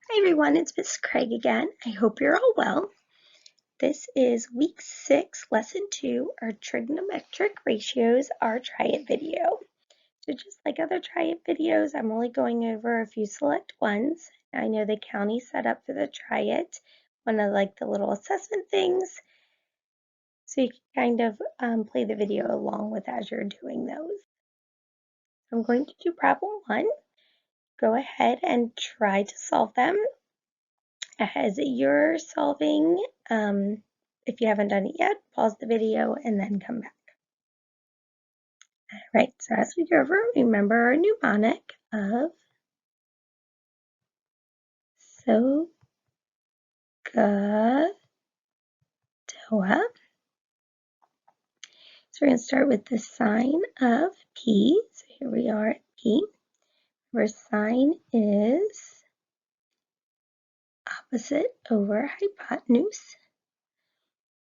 Hi everyone, it's Miss Craig again. I hope you're all well. This is week 6, lesson 2, our trigonometric ratios, our try it video. So just like other try it videos, I'm only going over a few select ones. I know the county set up for the try it, one of the little assessment things. So you can kind of play the video along with as you're doing those. I'm going to do problem 1. Go ahead and try to solve them. As you're solving, if you haven't done it yet, pause the video and then come back. All right, so as we go over, remember our mnemonic of so, ga, toa. So we're going to start with the sign of P. So here we are at P, where sign is opposite over hypotenuse.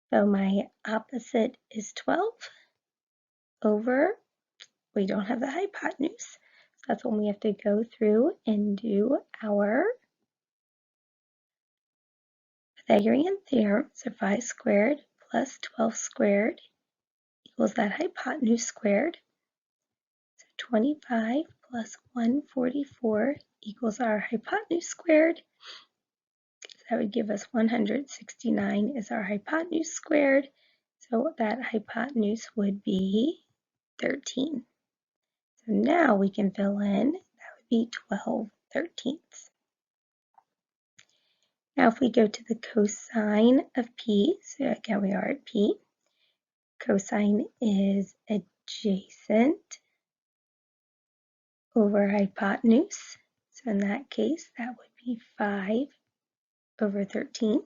So my opposite is 12 over, we don't have the hypotenuse. So that's when we have to go through and do our Pythagorean theorem. So 5 squared plus 12 squared equals that hypotenuse squared. So 25 plus 144 equals our hypotenuse squared. So that would give us 169 is our hypotenuse squared. So that hypotenuse would be 13. So now we can fill in, that would be 12/13. Now if we go to the cosine of P, so again we are at P, cosine is adjacent over hypotenuse. So in that case, that would be 5/13.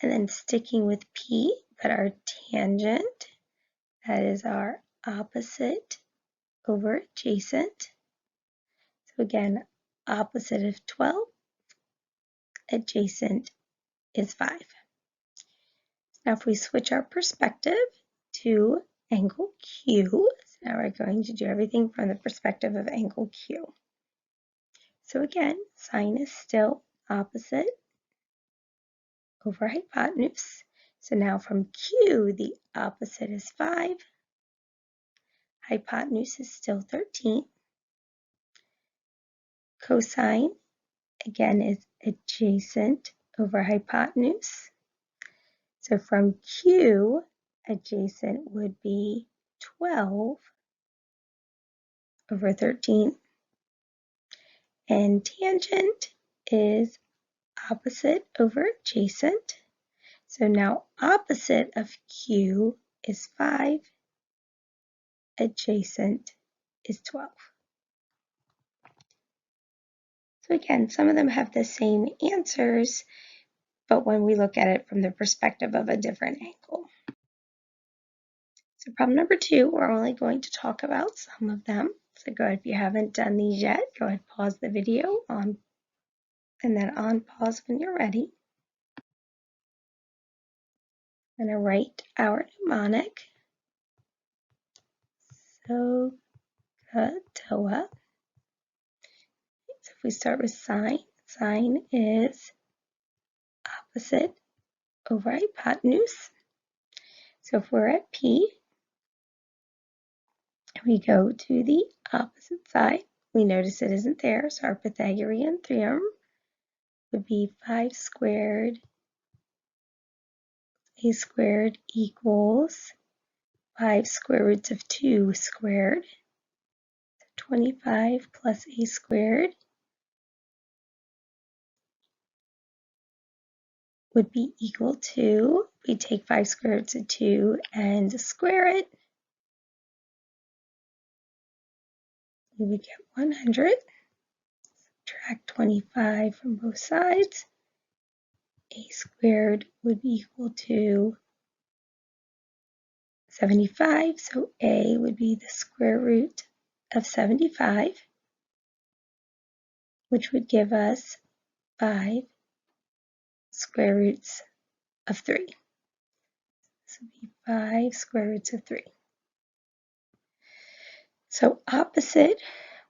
And then sticking with P, but our tangent, that is our opposite over adjacent. So again, opposite of 12, adjacent is 5. Now if we switch our perspective to angle Q, so now we're going to do everything from the perspective of angle Q. So again, sine is still opposite over hypotenuse. So now from Q, the opposite is 5. Hypotenuse is still 13. Cosine, again, is adjacent over hypotenuse. So from Q, adjacent would be 12/13. And tangent is opposite over adjacent. So now opposite of Q is 5, adjacent is 12. So again, some of them have the same answers, but when we look at it from the perspective of a different angle. So problem number 2, we're only going to talk about some of them. So go ahead, if you haven't done these yet, go ahead, pause the video on, and then on pause when you're ready. I'm going to write our mnemonic. So, toa. So if we start with sine, sine is opposite over hypotenuse. So if we're at P, we go to the opposite side. We notice it isn't there, so our Pythagorean theorem would be 5 squared a squared equals 5 square roots of 2 squared. So 25 plus a squared would be equal to, we take 5 square roots of 2 and square it, we would get 100. Subtract 25 from both sides. A squared would be equal to 75, so a would be the square root of 75, which would give us 5 square roots of 3. This would be 5 square roots of 3. So opposite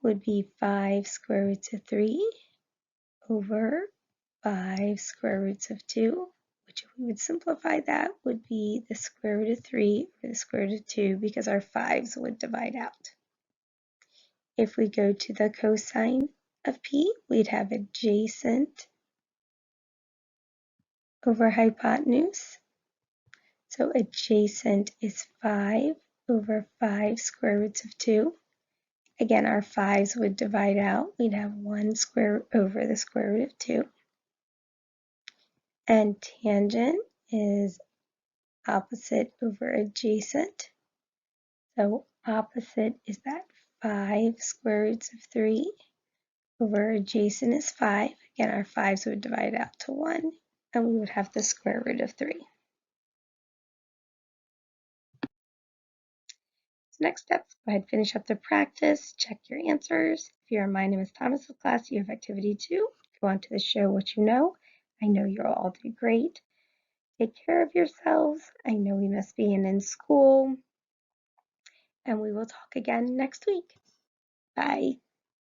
would be 5 square roots of 3 over 5 square roots of 2, which if we would simplify that would be the square root of 3 over the square root of 2 because our 5's would divide out. If we go to the cosine of p, we'd have adjacent over hypotenuse. So adjacent is 5 over 5 square roots of 2. Again, our 5's would divide out. We'd have 1 square over the square root of 2. And tangent is opposite over adjacent. So opposite is that 5 square roots of 3 over adjacent is 5. Again, our 5's would divide out to 1, and we would have the square root of 3. So next step, go ahead and finish up the practice, check your answers. If you're in My Name is Thomas's class, you have activity 2. Go on to the show what you know. I know you'll all do great. Take care of yourselves. I know we must be in school. And we will talk again next week. Bye.